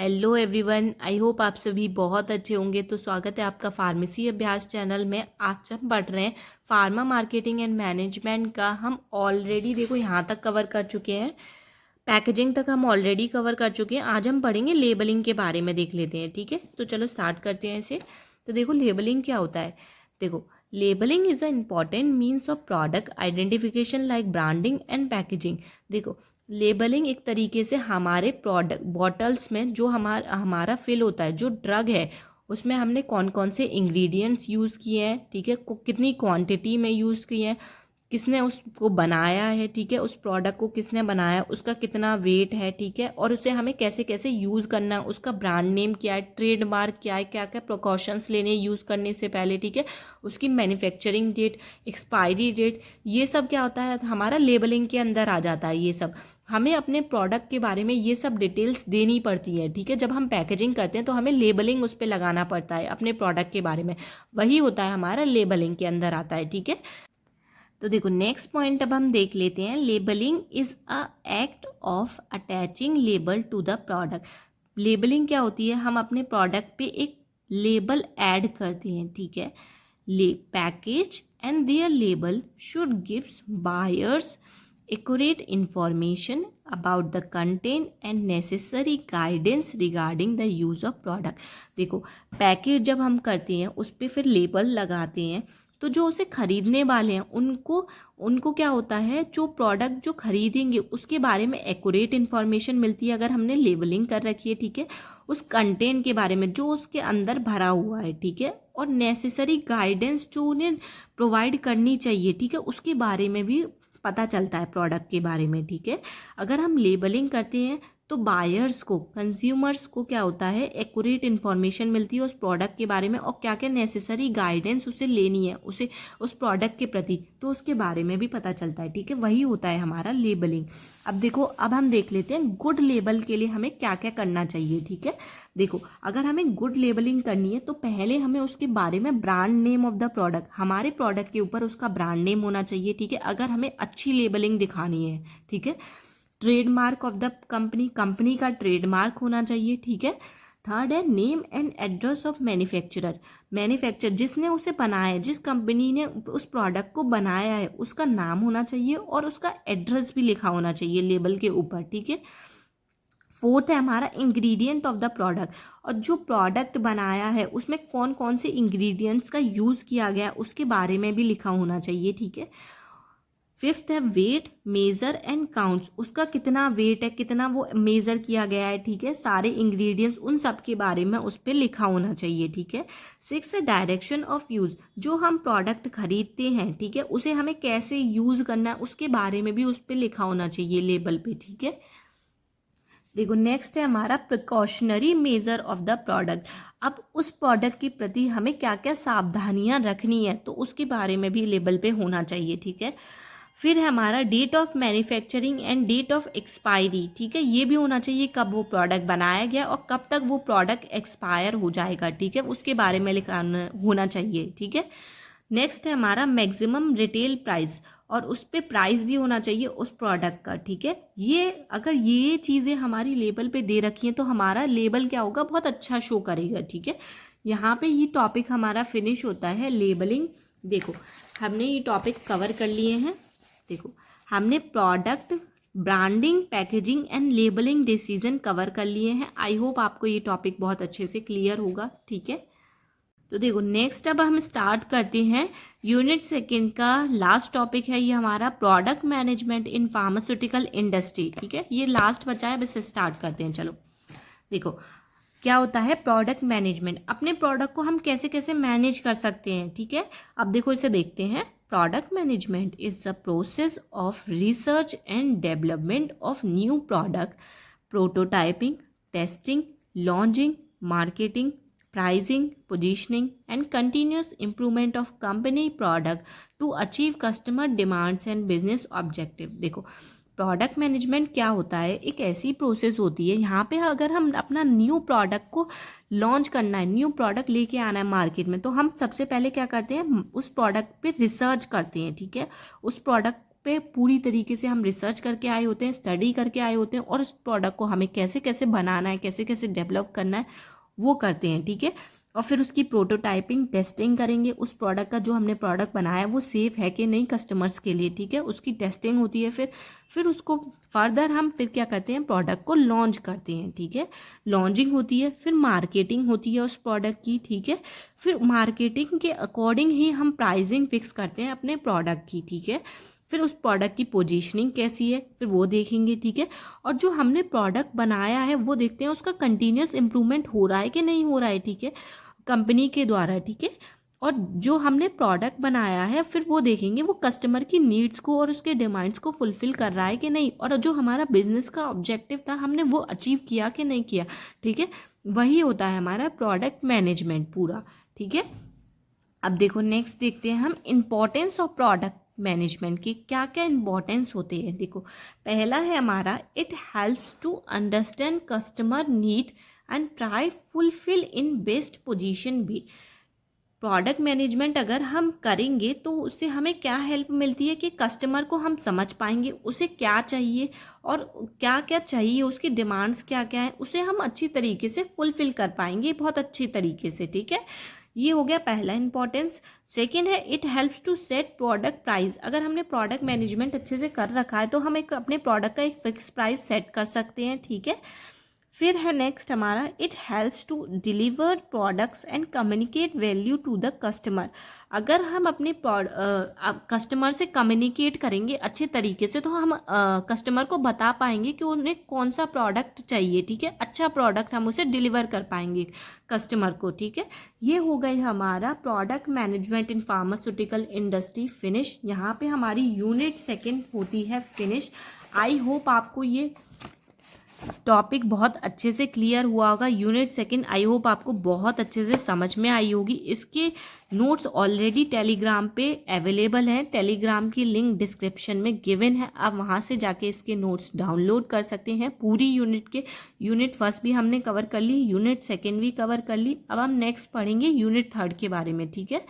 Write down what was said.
Hello everyone, I hope आप सभी बहुत अच्छे होंगे। तो स्वागत है आपका फार्मेसी अभ्यास चैनल में। आज हम पढ़ रहे हैं फार्मा मार्केटिंग एंड मैनेजमेंट का। हम ऑलरेडी देखो यहाँ तक कवर कर चुके हैं, पैकेजिंग तक हम ऑलरेडी कवर कर चुके हैं। आज हम पढ़ेंगे लेबलिंग के बारे में, देख लेते हैं। ठीक है, तो चलो स्टार्ट करते हैं इसे। तो देखो लेबलिंग क्या होता है। देखो labelling is a important means of product identification like branding and packaging. देखो लेबलिंग एक तरीके से हमारे प्रोडक्ट बॉटल्स में जो हमारा फिल होता है, जो ड्रग है, उसमें हमने कौन कौन से इंग्रेडिएंट्स यूज़ किए हैं, ठीक है, कितनी क्वांटिटी में यूज़ किए हैं, किसने उसको बनाया है, ठीक है, उस प्रोडक्ट को किसने बनाया, उसका कितना वेट है, ठीक है, और उसे हमें कैसे कैसे यूज़ करना है, उसका ब्रांड नेम क्या है, ट्रेडमार्क क्या है, क्या क्या प्रिकॉशंस लेने यूज़ करने से पहले, ठीक है, उसकी मैन्युफैक्चरिंग डेट, एक्सपायरी डेट, ये सब क्या होता है हमारा लेबलिंग के अंदर आ जाता है। ये सब हमें अपने प्रोडक्ट के बारे में ये सब डिटेल्स देनी पड़ती है। ठीक है, जब हम पैकेजिंग करते हैं तो हमें लेबलिंग उस पर लगाना पड़ता है अपने प्रोडक्ट के बारे में। वही होता है हमारा लेबलिंग के अंदर आता है। ठीक है, तो देखो नेक्स्ट पॉइंट अब हम देख लेते हैं। Labeling is a act of attaching label to the product. Labeling क्या होती है, हम अपने प्रोडक्ट पे एक लेबल ऐड करते हैं। ठीक है, package and their label should gives buyers accurate information about the content and necessary guidance regarding the use of product। देखो पैकेज जब हम करते हैं उस पर फिर लेबल लगाते हैं, तो जो उसे खरीदने वाले हैं उनको उनको क्या होता है, जो प्रोडक्ट जो खरीदेंगे उसके बारे में एक्यूरेट इन्फॉर्मेशन मिलती है अगर हमने लेबलिंग कर रखी है। ठीक है, उस कंटेंट के बारे में जो उसके अंदर भरा हुआ है, ठीक है, और नेसेसरी गाइडेंस जो उन्हें प्रोवाइड करनी चाहिए, ठीक है, उसके बारे में भी पता चलता है प्रोडक्ट के बारे में। ठीक है, अगर हम लेबलिंग करते हैं तो बायर्स को, कंज्यूमर्स को क्या होता है, एक्यूरेट इन्फॉर्मेशन मिलती है उस प्रोडक्ट के बारे में, और क्या क्या नेसेसरी गाइडेंस उसे लेनी है उसे उस प्रोडक्ट के प्रति, तो उसके बारे में भी पता चलता है। ठीक है, वही होता है हमारा लेबलिंग। अब देखो, अब हम देख लेते हैं गुड लेबल के लिए हमें क्या क्या करना चाहिए। ठीक है, देखो अगर हमें गुड लेबलिंग करनी है तो पहले हमें उसके बारे में brand name of the product, हमारे प्रोडक्ट के ऊपर उसका ब्रांड नेम होना चाहिए। ठीक है, अगर हमें अच्छी लेबलिंग दिखानी है। ठीक है, trademark of the company, company का ट्रेडमार्क होना चाहिए। ठीक है, थर्ड है name and address of manufacturer, manufacture जिसने उसे बनाया है, जिस कंपनी ने उस प्रोडक्ट को बनाया है, उसका नाम होना चाहिए और उसका एड्रेस भी लिखा होना चाहिए लेबल के ऊपर। ठीक है, फोर्थ है हमारा इंग्रेडिएंट ऑफ द प्रोडक्ट, और जो प्रोडक्ट बनाया है उसमें कौन कौन से इंग्रेडिएंट्स का यूज़ किया गया उसके बारे में भी लिखा होना चाहिए। ठीक है, फिफ्थ है वेट, मेजर एंड काउंट्स, उसका कितना वेट है, कितना वो मेजर किया गया है। ठीक है, सारे इंग्रेडिएंट्स उन सब के बारे में उस पर लिखा होना चाहिए। ठीक है, सिक्स है डायरेक्शन ऑफ यूज़, जो हम प्रोडक्ट खरीदते हैं, ठीक है, उसे हमें कैसे यूज़ करना है उसके बारे में भी उस पर लिखा होना चाहिए लेबल पे। ठीक है, देखो नेक्स्ट है हमारा precautionary measure of the product. अब उस प्रोडक्ट के प्रति हमें क्या क्या सावधानियां रखनी है तो उसके बारे में भी लेबल पे होना चाहिए। ठीक है, फिर है हमारा date of manufacturing and date of expiry. ठीक है, ये भी होना चाहिए कब वो प्रोडक्ट बनाया गया और कब तक वो प्रोडक्ट एक्सपायर हो जाएगा। ठीक है, उसके बारे में लिखा होना चाहिए। ठीक है, नेक्स्ट है हमारा मैक्सिमम रिटेल प्राइस, और उस पर प्राइस भी होना चाहिए उस प्रोडक्ट का। ठीक है, ये अगर ये चीज़ें हमारी लेबल पे दे रखी हैं तो हमारा लेबल क्या होगा, बहुत अच्छा शो करेगा। ठीक है, यहाँ पे ये टॉपिक हमारा फिनिश होता है लेबलिंग। देखो हमने ये टॉपिक कवर कर लिए हैं। देखो हमने product branding, packaging and labelling decision cover कर लिए हैं। आई होप आपको ये टॉपिक बहुत अच्छे से क्लियर होगा। ठीक है, तो देखो नेक्स्ट अब हम स्टार्ट करते हैं यूनिट सेकंड का लास्ट टॉपिक है ये हमारा product management in pharmaceutical industry. ठीक है, ये लास्ट बचा है, बस स्टार्ट करते हैं। चलो देखो क्या होता है प्रोडक्ट मैनेजमेंट, अपने प्रोडक्ट को हम कैसे कैसे मैनेज कर सकते हैं। ठीक है, अब देखो इसे देखते हैं। Product management is the process of research and development of new product, prototyping, testing, launching, marketing, pricing, positioning, and continuous improvement of company product to achieve customer demands and business objective। देखो product management क्या होता है, एक ऐसी process होती है यहाँ पे अगर हम अपना न्यू प्रोडक्ट को लॉन्च करना है, न्यू प्रोडक्ट लेके आना है मार्केट में, तो हम सबसे पहले क्या करते हैं, उस प्रोडक्ट पे रिसर्च करते हैं। ठीक है, उस प्रोडक्ट पे पूरी तरीके से हम रिसर्च करके आए होते हैं, स्टडी करके आए होते हैं, और उस प्रोडक्ट को हमें कैसे कैसे बनाना है, कैसे कैसे डेवलप करना है वो करते हैं, ठीक है। और फिर उसकी प्रोटोटाइपिंग टेस्टिंग करेंगे, उस प्रोडक्ट का जो हमने प्रोडक्ट बनाया वो सेफ है कि नहीं कस्टमर्स के लिए, ठीक है, उसकी टेस्टिंग होती है। फिर उसको फर्दर हम फिर क्या करते हैं, प्रोडक्ट को लॉन्च करते हैं, ठीक है। लॉन्चिंग होती है, फिर मार्केटिंग होती है उस प्रोडक्ट की, ठीक है। फिर मार्केटिंग के अकॉर्डिंग ही हम प्राइसिंग फिक्स करते हैं अपने प्रोडक्ट की, ठीक है। फिर उस प्रोडक्ट की पोजीशनिंग कैसी है फिर वो देखेंगे, ठीक है। और जो हमने प्रोडक्ट बनाया है वो देखते हैं उसका कंटिन्यूस इम्प्रूवमेंट हो रहा है कि नहीं हो रहा है, ठीक है, कंपनी के द्वारा, ठीक है। और जो हमने प्रोडक्ट बनाया है फिर वो देखेंगे वो कस्टमर की नीड्स को और उसके डिमांड्स को फुलफिल कर रहा है कि नहीं, और जो हमारा बिजनेस का ऑब्जेक्टिव था हमने वो अचीव किया कि नहीं किया, ठीक है। वही होता है हमारा प्रोडक्ट मैनेजमेंट पूरा, ठीक है। अब देखो नेक्स्ट देखते हैं हम इम्पोर्टेंस ऑफ प्रोडक्ट मैनेजमेंट की क्या क्या इम्पोर्टेंस होते हैं। देखो पहला है हमारा it helps to understand customer need and try fulfill in best position भी। प्रोडक्ट मैनेजमेंट अगर हम करेंगे तो उससे हमें क्या हेल्प मिलती है कि कस्टमर को हम समझ पाएंगे उसे क्या चाहिए और क्या क्या चाहिए, उसकी डिमांड्स क्या क्या है, उसे हम अच्छी तरीके से फुलफिल कर पाएंगे बहुत अच्छी तरीके से, ठीक है। ये हो गया पहला इंपॉर्टेंस। सेकंड है it helps to set product price. अगर हमने प्रोडक्ट मैनेजमेंट अच्छे से कर रखा है तो हम एक अपने प्रोडक्ट का एक फिक्स प्राइस सेट कर सकते हैं, ठीक है। फिर है नेक्स्ट हमारा it helps to deliver products and communicate value to the customer. अगर हम अपने कस्टमर से कम्युनिकेट करेंगे अच्छे तरीके से तो हम कस्टमर को बता पाएंगे कि उन्हें कौन सा प्रोडक्ट चाहिए, ठीक है, अच्छा प्रोडक्ट हम उसे डिलीवर कर पाएंगे कस्टमर को, ठीक है। ये हो गई हमारा product management in pharmaceutical industry finish. यहाँ पे हमारी यूनिट सेकेंड होती है फिनिश। आई होप आपको ये टॉपिक बहुत अच्छे से क्लियर हुआ होगा। यूनिट सेकंड आई होप आपको बहुत अच्छे से समझ में आई होगी। इसके नोट्स ऑलरेडी टेलीग्राम पे अवेलेबल हैं, टेलीग्राम की लिंक डिस्क्रिप्शन में गिवन है, आप वहाँ से जाके इसके नोट्स डाउनलोड कर सकते हैं। पूरी यूनिट के यूनिट फर्स्ट भी हमने कवर कर ली, यूनिट सेकेंड भी कवर कर ली। अब हम नेक्स्ट पढ़ेंगे यूनिट थर्ड के बारे में, ठीक है।